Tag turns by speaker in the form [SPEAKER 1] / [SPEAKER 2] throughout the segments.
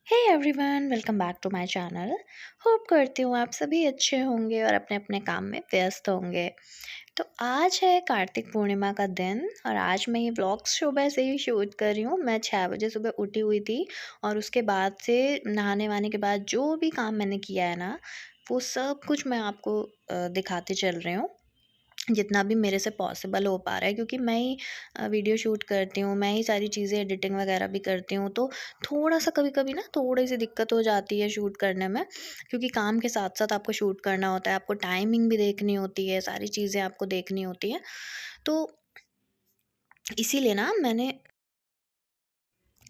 [SPEAKER 1] Hey everyone, welcome back to my channel. Hope करती हूँ आप सभी अच्छे होंगे और अपने अपने काम में व्यस्त होंगे। तो आज है कार्तिक पूर्णिमा का दिन और आज मैं ये व्लॉग्स सुबह से ही शूट कर रही हूँ। मैं 6 बजे सुबह उठी हुई थी और उसके बाद से नहाने वहाने के बाद जो भी काम मैंने किया है ना, वो सब कुछ मैं आपको दिखाते चल रही हूँ, जितना भी मेरे से पॉसिबल हो पा रहा है, क्योंकि मैं ही वीडियो शूट करती हूँ, मैं ही सारी चीज़ें एडिटिंग वगैरह भी करती हूँ। तो थोड़ा-सा कभी-कभी ना थोड़ी-सी दिक्कत हो जाती है शूट करने में, क्योंकि काम के साथ-साथ आपको शूट करना होता है, आपको टाइमिंग भी देखनी होती है, सारी चीज़ें आपको देखनी होती हैं। तो इसीलिए ना मैंने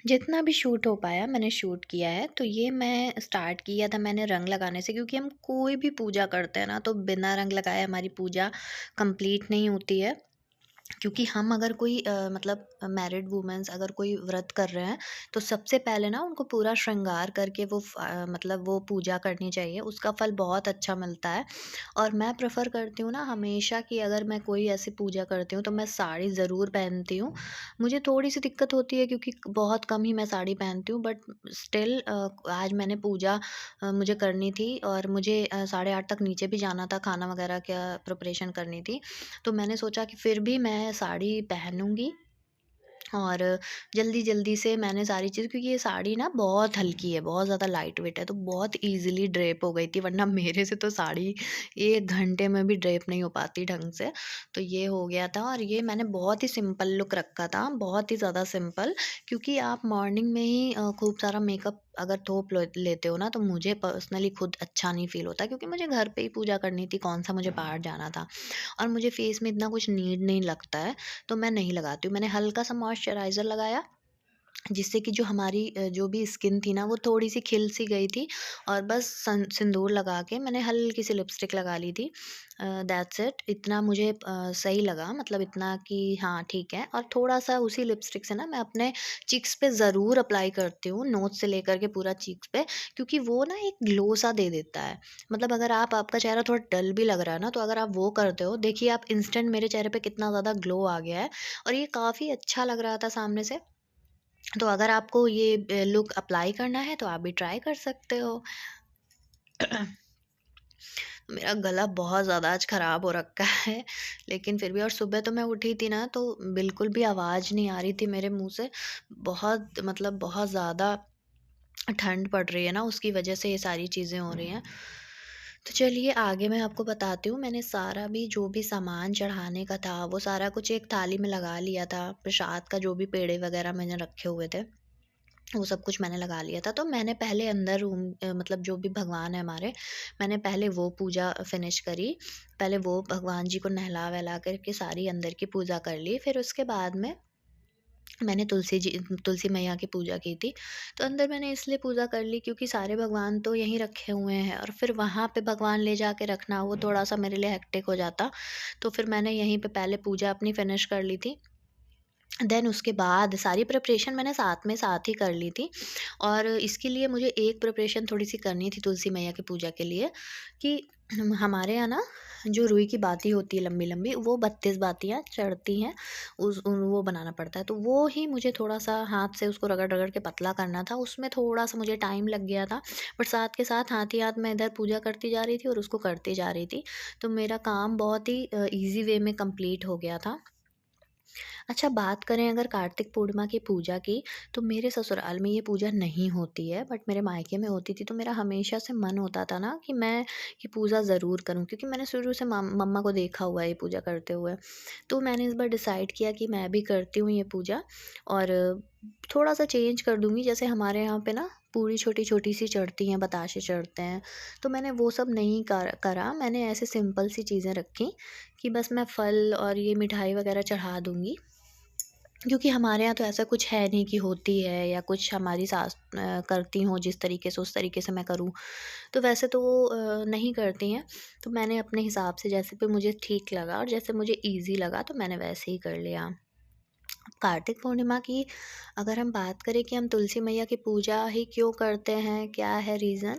[SPEAKER 1] जितना भी शूट हो पाया मैंने शूट किया है। तो ये मैं स्टार्ट किया था मैंने रंग लगाने से, क्योंकि हम कोई भी पूजा करते हैं ना, तो बिना रंग लगाए हमारी पूजा कंप्लीट नहीं होती है। क्योंकि हम अगर कोई मतलब मैरिड वुमेन्स अगर कोई व्रत कर रहे हैं, तो सबसे पहले ना उनको पूरा श्रृंगार करके मतलब वो पूजा करनी चाहिए, उसका फल बहुत अच्छा मिलता है। और मैं प्रेफर करती हूँ ना हमेशा कि अगर मैं कोई ऐसी पूजा करती हूँ तो मैं साड़ी ज़रूर पहनती हूँ। मुझे थोड़ी सी दिक्कत होती है क्योंकि बहुत कम ही मैं साड़ी पहनती हूँ, बट स्टिल आज मैंने पूजा मुझे करनी थी और मुझे 8:30 तक नीचे भी जाना था, खाना वगैरह क्या प्रिपरेशन करनी थी। तो मैंने सोचा कि फिर भी मैं साड़ी पहनूँगी और जल्दी-जल्दी से मैंने सारी चीज़, क्योंकि ये साड़ी ना बहुत हल्की है, बहुत ज़्यादा लाइट वेट है, तो बहुत ईज़िली ड्रेप हो गई थी, वरना मेरे से तो साड़ी 1 घंटे में भी ड्रेप नहीं हो पाती ढंग से। तो ये हो गया था और ये मैंने बहुत ही सिंपल लुक रखा था, बहुत ही ज़्यादा सिंपल, क्योंकि आप मॉर्निंग में ही खूब सारा मेकअप अगर थोप लो लेते हो ना, तो मुझे पर्सनली खुद अच्छा नहीं फ़ील होता, क्योंकि मुझे घर पे ही पूजा करनी थी, कौन-सा मुझे बाहर जाना था और मुझे फेस में इतना कुछ नीड नहीं लगता है, तो मैं नहीं लगाती हूँ। मैंने हल्का-सा मॉइस्चराइज़र लगाया, जिससे कि जो हमारी जो भी स्किन थी ना वो थोड़ी-सी खिल-सी गई थी और बस सिंदूर लगा के मैंने हल्की-सी लिपस्टिक लगा ली थी। दैट्स इट, इतना मुझे सही लगा, मतलब इतना कि हाँ, ठीक है। और थोड़ा-सा उसी लिपस्टिक से ना मैं अपने चीक्स पे ज़रूर अप्लाई करती हूँ, नोज़ से लेकर के पूरा चीक्स पे, क्योंकि वो ना एक ग्लो सा दे देता है। मतलब अगर आपका चेहरा थोड़ा डल भी लग रहा है ना, तो अगर आप वो करते हो, देखिए आप इंस्टेंट मेरे चेहरे पे कितना ज़्यादा ग्लो आ गया है और ये काफ़ी अच्छा लग रहा था सामने से। तो अगर आपको ये लुक अप्लाई करना है तो आप भी ट्राई कर सकते हो। मेरा गला बहुत ज़्यादा आज ख़राब हो रखा है, लेकिन फिर भी, और सुबह तो मैं उठी थी ना तो बिल्कुल भी आवाज़ नहीं आ रही थी मेरे मुँह से। बहुत मतलब बहुत ज़्यादा ठंड पड़ रही है ना, उसकी वज़ह से ये सारी चीज़ें हो रही हैं। तो चलिए आगे मैं आपको बताती हूँ, मैंने सारा भी जो भी सामान चढ़ाने का था वो सारा कुछ एक थाली में लगा लिया था। प्रसाद का जो भी पेड़े वग़ैरह मैंने रखे हुए थे, वो सब कुछ मैंने लगा लिया था। तो मैंने पहले अंदर मतलब जो भी भगवान है हमारे, मैंने पहले वो पूजा फिनिश करी। पहले वो भगवान जी को नहला-वहला कर के सारी अंदर की पूजा कर ली। फिर उसके बाद में मैंने तुलसी मैया की पूजा की थी। तो अंदर मैंने इसलिए पूजा कर ली क्योंकि सारे भगवान तो यहीं रखे हुए हैं और फिर वहाँ पे भगवान ले जाके रखना वो थोड़ा-सा मेरे लिए हेक्टिक हो जाता। तो फिर मैंने यहीं पे पहले पूजा अपनी फिनिश कर ली थी। देन उसके बाद सारी प्रिपरेशन मैंने साथ ही कर ली थी और इसके लिए मुझे एक प्रिपरेशन थोड़ी-सी करनी थी तुलसी मैया की पूजा के लिए, कि हमारे यहाँ ना जो रुई की बाती होती है लंबी-लंबी, वो 32 बातियाँ चढ़ती हैं, वो बनाना पड़ता है। तो वो ही मुझे थोड़ा-सा हाथ से उसको रगड़-रगड़ के पतला करना था, उसमें थोड़ा-सा मुझे टाइम लग गया था। बट साथ के साथ हाथ ही हाथ मैं इधर पूजा करती जा रही थी और उसको करती जा रही थी। तो मेरा काम बहुत ही ईज़ी वे में कंप्लीट हो गया था। अच्छा, बात करें अगर कार्तिक पूर्णिमा की पूजा की, तो मेरे ससुराल में ये पूजा नहीं होती है, बट मेरे मायके में होती थी। तो मेरा हमेशा से मन होता था ना कि मैं ये पूजा ज़रूर करूँ, क्योंकि मैंने शुरू से मम्मा को देखा हुआ है ये पूजा करते हुए। तो मैंने इस बार डिसाइड किया कि मैं भी करती हूँ ये पूजा और थोड़ा-सा चेंज कर दूँगी। जैसे हमारे यहाँ पे ना पूरी छोटी-छोटी सी चढ़ती हैं, बताशे चढ़ते हैं, तो मैंने वो सब नहीं करा। मैंने ऐसे सिंपल सी चीज़ें रखी कि बस मैं फल और ये मिठाई वगैरह चढ़ा दूँगी। क्योंकि हमारे यहाँ तो ऐसा कुछ है नहीं कि होती है या कुछ हमारी सास करती हों जिस तरीके से, उस तरीके से मैं करूँ। तो वैसे तो वो नहीं करती हैं। तो मैंने अपने हिसाब से जैसे भी मुझे ठीक लगा और जैसे मुझे ईज़ी लगा तो मैंने वैसे ही कर लिया। कार्तिक पूर्णिमा की अगर हम बात करें कि हम तुलसी मैया की पूजा ही क्यों करते हैं, क्या है रीज़न?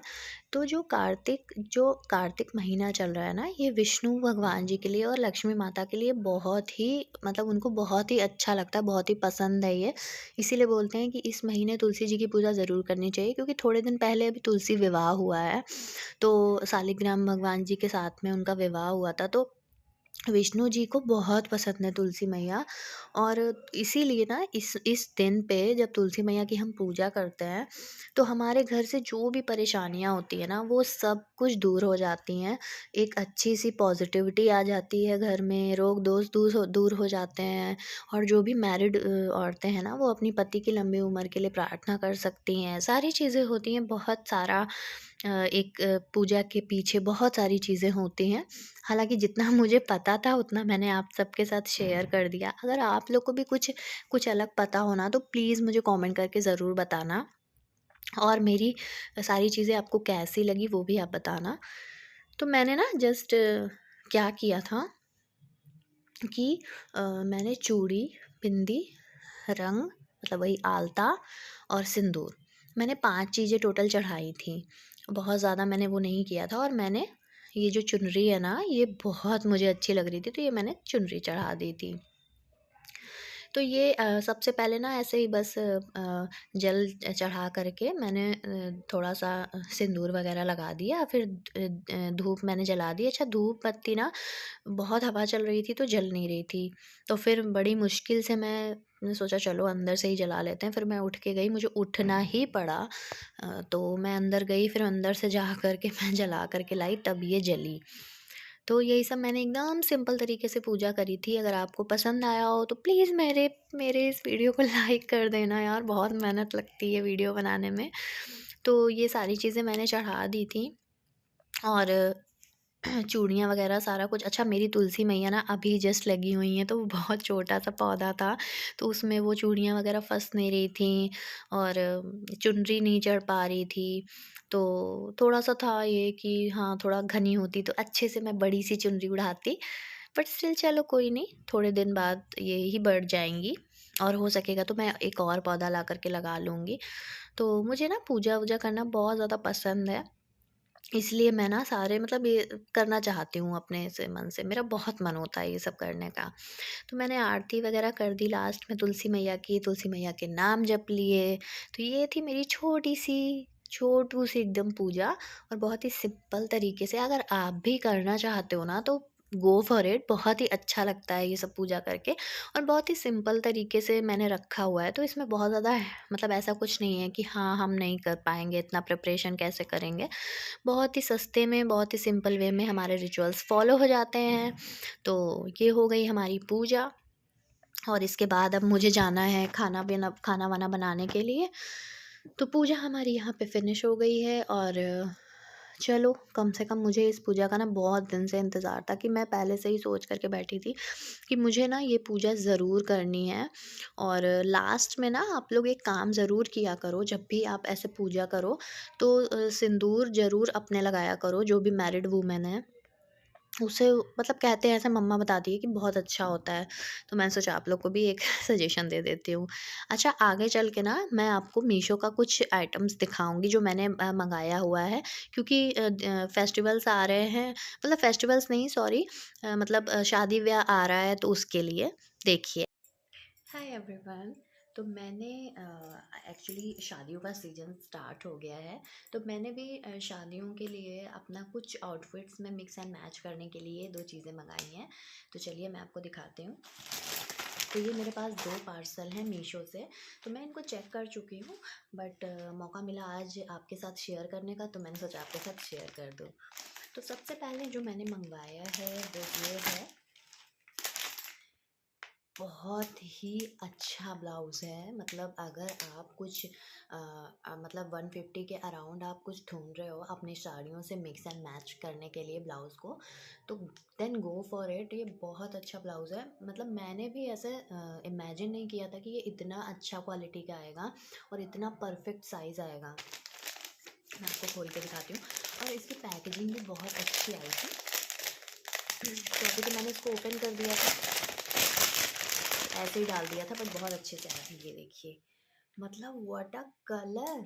[SPEAKER 1] तो जो कार्तिक महीना चल रहा है ना, ये विष्णु भगवान जी के लिए और लक्ष्मी माता के लिए बहुत ही मतलब उनको बहुत ही अच्छा लगता है, बहुत ही पसंद है ये। इसीलिए बोलते हैं कि इस महीने तुलसी जी की पूजा ज़रूर करनी चाहिए, क्योंकि थोड़े दिन पहले अभी तुलसी विवाह हुआ है, तो शालिग्राम भगवान जी के साथ में उनका विवाह हुआ था। तो विष्णु जी को बहुत पसंद है तुलसी मैया, और इसीलिए ना इस दिन पे जब तुलसी मैया की हम पूजा करते हैं, तो हमारे घर से जो भी परेशानियाँ होती है ना, वो सब कुछ दूर हो जाती हैं। एक अच्छी सी पॉजिटिविटी आ जाती है घर में, रोग दोष दूर हो जाते हैं। और जो भी मैरिड औरतें हैं ना, वो अपनी पति की लंबी उम्र के लिए प्रार्थना कर सकती हैं। सारी चीज़ें होती हैं, बहुत सारा पूजा के पीछे बहुत सारी चीज़ें होती हैं। हालाँकि जितना मुझे पता था उतना मैंने आप सबके साथ शेयर कर दिया। अगर आप लोग को भी कुछ कुछ अलग पता हो ना, तो प्लीज़ मुझे कमेंट करके ज़रूर बताना, और मेरी सारी चीज़ें आपको कैसी लगी वो भी आप बताना। तो मैंने ना जस्ट क्या किया था कि मैंने चूड़ी, बिंदी, रंग मतलब वही आलता और सिंदूर, मैंने 5 चीज़ें टोटल चढ़ाई थी। बहुत ज़्यादा मैंने वो नहीं किया था, और मैंने ये जो चुनरी है ना, ये बहुत मुझे अच्छी लग रही थी, तो ये मैंने चुनरी चढ़ा दी थी। तो ये सबसे पहले ना ऐसे ही बस जल चढ़ा करके मैंने थोड़ा-सा सिंदूर वगैरह लगा दिया, फिर धूप मैंने जला दी। अच्छा, धूप बत्ती ना बहुत हवा चल रही थी तो जल नहीं रही थी। तो फिर बड़ी मुश्किल से मैंने सोचा चलो अंदर से ही जला लेते हैं। फिर मैं उठ के गई, मुझे उठना ही पड़ा। तो मैं अंदर गई, फिर अंदर से जा कर के मैं जला कर के लाई, तब ये जली। तो यही सब मैंने एकदम सिंपल तरीके से पूजा करी थी। अगर आपको पसंद आया हो तो प्लीज़ मेरे मेरे इस वीडियो को लाइक कर देना यार, बहुत मेहनत लगती है वीडियो बनाने में। तो ये सारी चीज़ें मैंने चढ़ा दी थी, और चूड़ियाँ वगैरह सारा कुछ। अच्छा, मेरी तुलसी मैया ना अभी जस्ट लगी हुई हैं, तो वो बहुत छोटा-सा पौधा था, तो उसमें वो चूड़ियाँ वगैरह फँस नहीं रही थीं, और चुनरी नहीं चढ़ पा रही थी। तो थोड़ा-सा था ये कि हाँ, थोड़ा घनी होती तो अच्छे से मैं बड़ी-सी चुनरी उड़ाती, बट स्टिल चलो कोई नहीं, थोड़े दिन बाद ये ही बढ़ जाएँगी, और हो सकेगा तो मैं एक और पौधा ला कर के लगा लूँगी। तो मुझे ना पूजा-वूजा करना बहुत ज़्यादा पसंद है। इसलिए मैं ना सारे मतलब ये करना चाहती हूँ अपने से मन से, मेरा बहुत मन होता है ये सब करने का। तो मैंने आरती वगैरह कर दी लास्ट में तुलसी मैया की, तुलसी मैया के नाम जप लिए। तो ये थी मेरी छोटी-सी, छोटू-सी एकदम पूजा, और बहुत ही सिंपल तरीके से। अगर आप भी करना चाहते हो ना, तो गो फॉर इट, बहुत ही अच्छा लगता है ये सब पूजा करके, और बहुत ही सिंपल तरीके से मैंने रखा हुआ है। तो इसमें बहुत ज़्यादा मतलब ऐसा कुछ नहीं है कि हाँ, हम नहीं कर पाएँगे, इतना प्रिपरेशन कैसे करेंगे। बहुत ही सस्ते में, बहुत ही सिंपल वे में हमारे रिचुअल्स फॉलो हो जाते हैं। तो ये हो गई हमारी पूजा, और इसके बाद अब मुझे जाना है खाना-वाना बनाने के लिए। तो पूजा हमारी यहाँ पे फ़िनिश हो गई है, और चलो कम से कम मुझे इस पूजा का ना बहुत दिन से इंतज़ार था, कि मैं पहले से ही सोच कर के बैठी थी कि मुझे ना ये पूजा ज़रूर करनी है। और लास्ट में ना आप लोग एक काम ज़रूर किया करो, जब भी आप ऐसे पूजा करो, तो सिंदूर ज़रूर अपने लगाया करो, जो भी मैरिड वूमेन है। उसे मतलब कहते हैं, ऐसा मम्मा बताती है कि बहुत अच्छा होता है। तो मैंने सोचा आप लोग को भी एक सजेशन दे देती हूँ। अच्छा, आगे चल के ना मैं आपको मीशो का कुछ आइटम्स दिखाऊँगी जो मैंने मँगाया हुआ है, क्योंकि फेस्टिवल्स आ रहे हैं, मतलब फेस्टिवल्स नहीं, सॉरी, मतलब शादी-ब्याह आ रहा है, तो उसके लिए देखिए। Hi everyone. तो मैंने एक्चुअली शादियों का सीज़न स्टार्ट हो गया है, तो मैंने भी शादियों के लिए अपना कुछ आउटफिट्स में मिक्स एंड मैच करने के लिए 2 चीज़ें मंगाई हैं। तो चलिए मैं आपको दिखाती हूँ। तो ये मेरे पास 2 पार्सल हैं मीशो से, तो मैं इनको चेक कर चुकी हूँ, बट मौका मिला आज आपके साथ शेयर करने का, तो मैंने सोचा आपके साथ शेयर कर दूँ। तो सबसे पहले जो मैंने मंगवाया है वो ये है, बहुत ही अच्छा ब्लाउज़ है। मतलब अगर आप कुछ मतलब 150 के अराउंड आप कुछ ढूँढ रहे हो अपनी साड़ियों से मिक्स एंड मैच करने के लिए ब्लाउज़ को, तो देन गो फॉर इट। ये बहुत अच्छा ब्लाउज़ है। मतलब मैंने भी ऐसे इमेजिन नहीं किया था कि ये इतना अच्छा क्वालिटी का आएगा और इतना परफेक्ट साइज़ आएगा। मैं आपको खोल के दिखाती हूँ, और इसकी पैकेजिंग भी बहुत अच्छी आई थी। तो अभी तो मैंने इसको ओपन कर दिया था। ऐसे ही डाल दिया था, बट बहुत अच्छे से आया था। ये देखिए, मतलब व्हाट अ कलर।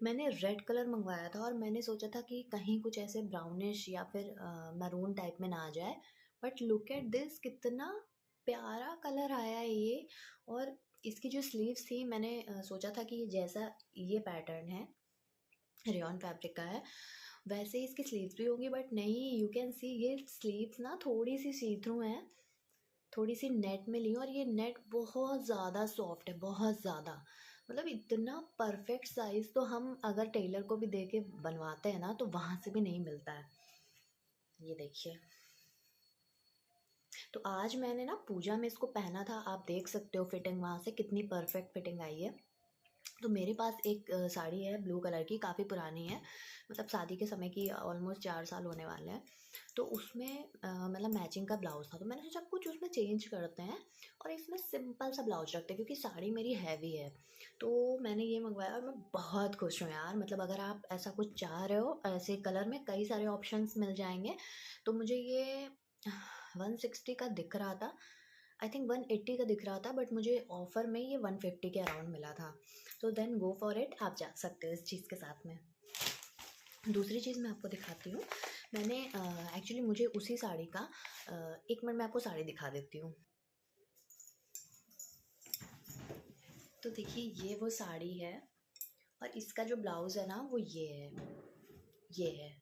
[SPEAKER 1] मैंने रेड कलर मंगवाया था और मैंने सोचा था कि कहीं कुछ ऐसे ब्राउनिश या फिर मैरून टाइप में ना आ जाए, बट लुक एट दिस, कितना प्यारा कलर आया है ये। और इसकी जो स्लीव्स थी, मैंने सोचा था कि जैसा ये पैटर्न है, रेयॉन फैब्रिक का है, वैसे ही इसकी स्लीव्स भी होंगी, बट नहीं, यू कैन सी ये स्लीव्स ना थोड़ी सी सी थ्रू हैं, थोड़ी सी नेट में ली हूँ, और ये नेट बहुत ज़्यादा सॉफ्ट है, बहुत ज़्यादा। मतलब इतना परफेक्ट साइज़ तो हम अगर टेलर को भी दे के बनवाते हैं ना, तो वहाँ से भी नहीं मिलता है। ये देखिए, तो आज मैंने ना पूजा में इसको पहना था, आप देख सकते हो फिटिंग वहाँ से कितनी परफेक्ट फिटिंग आई है। तो मेरे पास एक साड़ी है ब्लू कलर की, काफ़ी पुरानी है, मतलब शादी के समय की, ऑलमोस्ट 4 साल होने वाले हैं। तो उसमें मतलब मैचिंग का ब्लाउज़ था, तो मैंने सोचा कुछ उसमें चेंज करते हैं और इसमें सिंपल सा ब्लाउज रखते हैं, क्योंकि साड़ी मेरी हैवी है। तो मैंने ये मंगवाया और मैं बहुत खुश हूँ यार। मतलब अगर आप ऐसा कुछ चाह रहे हो, ऐसे कलर में कई सारे ऑप्शंस मिल जाएंगे। तो मुझे ये 160 का दिख रहा था, आई थिंक 180 का दिख रहा था, बट मुझे ऑफर में ये 150 के अराउंड मिला था। तो देन गो फॉर इट, आप जा सकते हो इस चीज़ के साथ में। दूसरी चीज़ मैं आपको दिखाती हूँ। मैंने एक्चुअली मुझे उसी साड़ी का, 1 मिनट मैं आपको साड़ी दिखा देती हूँ। तो देखिए, ये वो साड़ी है और इसका जो ब्लाउज़ है ना, वो ये है।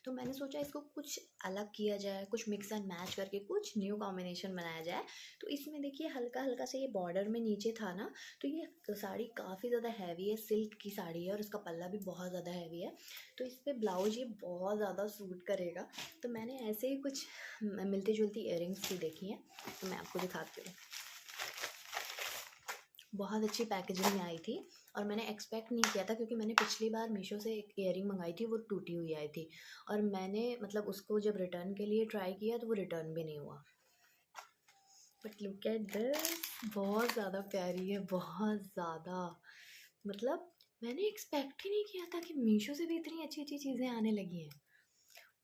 [SPEAKER 1] तो मैंने सोचा इसको कुछ अलग किया जाए, कुछ मिक्स एंड मैच करके कुछ न्यू कॉम्बिनेशन बनाया जाए। तो इसमें देखिए, हल्का हल्का से ये बॉर्डर में नीचे था ना, तो ये साड़ी काफ़ी ज़्यादा हैवी है, सिल्क की साड़ी है और इसका पल्ला भी बहुत ज़्यादा हैवी है। तो इस पर ब्लाउज ये बहुत ज़्यादा सूट करेगा। तो मैंने ऐसे ही कुछ मिलती जुलती इयरिंग्स भी देखी हैं, तो मैं आपको दिखाती हूँ। बहुत अच्छी पैकेजिंग में आई थी और मैंने एक्सपेक्ट नहीं किया था, क्योंकि मैंने पिछली बार मीशो से एक इयरिंग मंगाई थी, वो टूटी हुई आई थी। और मैंने मतलब उसको जब रिटर्न के लिए ट्राई किया, तो वो रिटर्न भी नहीं हुआ। बट लुक एट दिस, बहुत ज़्यादा प्यारी है, बहुत ज़्यादा। मतलब मैंने एक्सपेक्ट ही नहीं किया था कि मीशो से भी इतनी अच्छी अच्छी चीज़ें आने लगी हैं।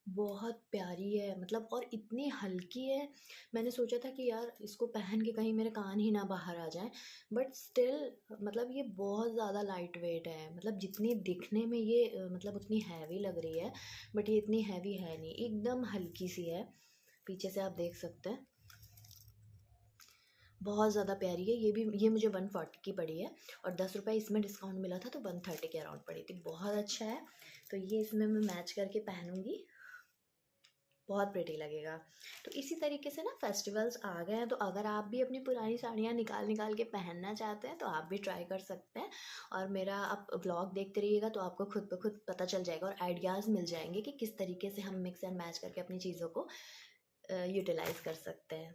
[SPEAKER 1] बहुत प्यारी है मतलब, और इतनी हल्की है। मैंने सोचा था कि यार इसको पहन के कहीं मेरे कान ही ना बाहर आ जाएं, बट स्टिल मतलब ये बहुत ज़्यादा लाइट वेट है। मतलब जितनी दिखने में ये मतलब उतनी हैवी लग रही है, बट ये इतनी हैवी है नहीं, एकदम हल्की सी है। पीछे से आप देख सकते हैं, बहुत ज़्यादा प्यारी है। ये मुझे 140 की पड़ी है और 10 रुपये इसमें डिस्काउंट मिला था, तो 130 के अराउंड पड़ी थी। बहुत अच्छा है। तो ये इसमें मैं मैच करके पहनूंगी, बहुत प्रिटी लगेगा। तो इसी तरीके से ना फेस्टिवल्स आ गए हैं, तो अगर आप भी अपनी पुरानी साड़ियाँ निकाल निकाल के पहनना चाहते हैं, तो आप भी ट्राई कर सकते हैं। और मेरा आप ब्लॉग देखते रहिएगा, तो आपको खुद ब खुद पता चल जाएगा और आइडियाज़ मिल जाएंगे कि किस तरीके से हम मिक्स एंड मैच करके अपनी चीज़ों को यूटिलाइज़ कर सकते हैं।